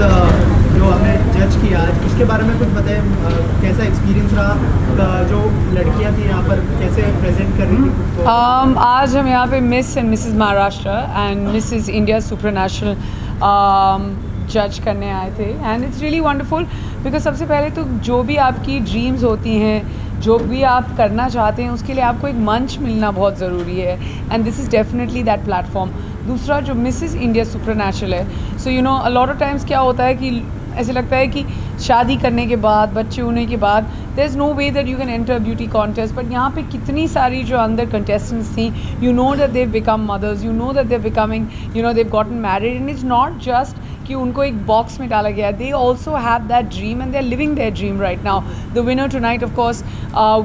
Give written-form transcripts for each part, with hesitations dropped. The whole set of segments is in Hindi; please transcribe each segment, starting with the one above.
जो हमने जज किया आज, उसके बारे में कुछ बताएं, कैसा एक्सपीरियंस रहा, जो लड़कियां थी यहाँ पर कैसे प्रेजेंट कर रही थी खुद को? आज हम यहाँ पे miss and Mrs Maharashtra and Mrs India supernational जज करने आए थे and it's really wonderful because सबसे पहले तो जो भी आपकी ड्रीम्स होती हैं, जो भी आप करना चाहते हैं, उसके लिए आपको एक मंच मिलना बहुत ज़रूरी है and this is definitely that platform. दूसरा जो मिसेस इंडिया सुपरनेशनल है, so you know a lot of times क्या होता है कि ऐसे लगता है कि शादी करने के बाद, बच्चे होने के बाद there is no way that you can enter beauty contest, but यहाँ पे कितनी सारी जो अंदर कंटेस्टेंट्स थी, you know that they become mothers, you know that they becoming, you know they gotten married and it's not just कि उनको एक बॉक्स में डाला गया है, they also have that dream and they are living their dream right now. The winner tonight of course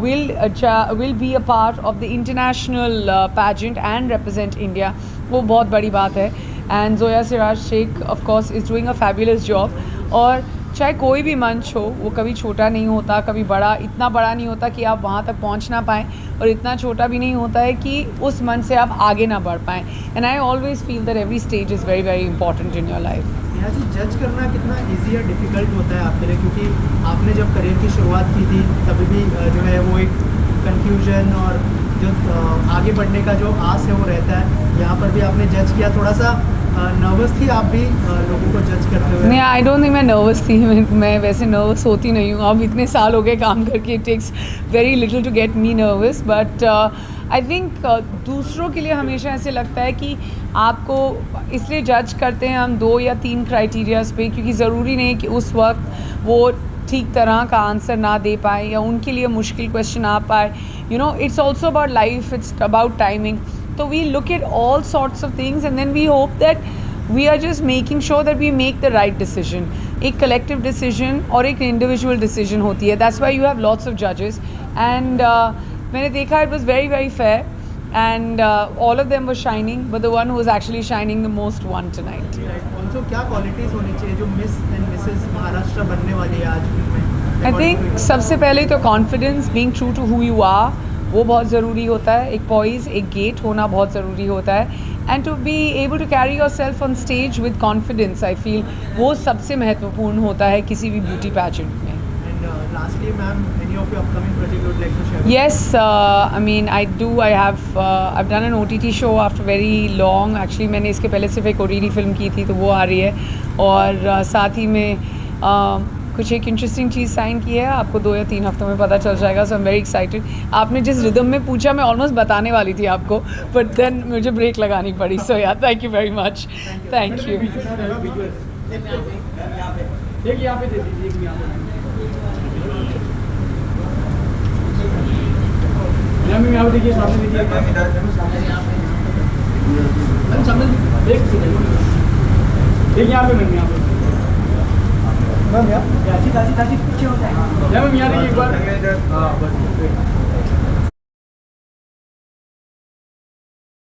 will be a part of the international pageant and represent India, वो बहुत बड़ी बात है। And Zoya Siraj Shaikh of course is doing a fabulous job. और चाहे कोई भी मंच हो, वो कभी छोटा नहीं होता, कभी बड़ा, इतना बड़ा नहीं होता कि आप वहाँ तक पहुँच ना पाएँ, और इतना छोटा भी नहीं होता है कि उस मंच से आप आगे ना बढ़ पाएँ। And I always feel that every stage is very very important in your life. यहाँ से जज करना कितना इजी या डिफ़िकल्ट होता है आपके लिए, क्योंकि आपने जब करियर की शुरुआत की थी तभी भी जो है वो एक कन्फ्यूजन और जो आगे बढ़ने का जो आस है वो रहता है। यहाँ पर भी आपने जज किया, थोड़ा सा नर्वस थी आप भी लोगों को जज करते हुए? नहीं, आई डोंट थिंक मैं नर्वस थी। मैं वैसे नर्वस होती नहीं हूँ, अब इतने साल हो गए काम करके, it takes very little to get me nervous. But I think दूसरों के लिए हमेशा ऐसे लगता है कि आपको इसलिए जज करते हैं हम 2 या 3 क्राइटेरियाज़ पे, क्योंकि ज़रूरी नहीं कि उस वक्त वो ठीक तरह का आंसर ना दे पाए या उनके लिए मुश्किल क्वेश्चन आ पाए। You know, it's also about life, it's about timing. So we look at all sorts of things and then we hope that we are just making sure that we make the right decision. एक collective decision और एक individual decision होती है. That's why you have lots of judges. And मैंने देखा it was very very fair and all of them were shining, but the one who was actually shining the most won tonight. Also क्या qualities होनी चाहिए जो मिस एंड मिसेस महाराष्ट्र बनने वाली है आज में? I think सबसे पहले तो confidence, being true to who you are, वो बहुत ज़रूरी होता है। एक पॉइज, एक गेट होना बहुत ज़रूरी होता है। And to be able to carry yourself on stage with confidence, I feel वो सबसे महत्वपूर्ण होता है किसी भी ब्यूटी पैजेंट में। Lastly, ma'am, any of your upcoming project you would like to share? Yes, I mean I do. I've done an OTT show after very long. Actually मैंने इसके पहले सिर्फ एक OTT फिल्म की थी, तो वो आ रही है। और साथ ही में कुछ एक इंटरेस्टिंग चीज़ साइन की है, आपको 2 या 3 हफ्तों में पता चल जाएगा। सो आई एम वेरी एक्साइटेड। आपने जिस रिदम में पूछा मैं ऑलमोस्ट बताने वाली थी आपको, बट देन मुझे ब्रेक लगानी पड़ी। सो या thank you very much. Thank you. Ma'am यहाँ पीछे हो जाएगा। मैम यहाँ देखिए एक बार।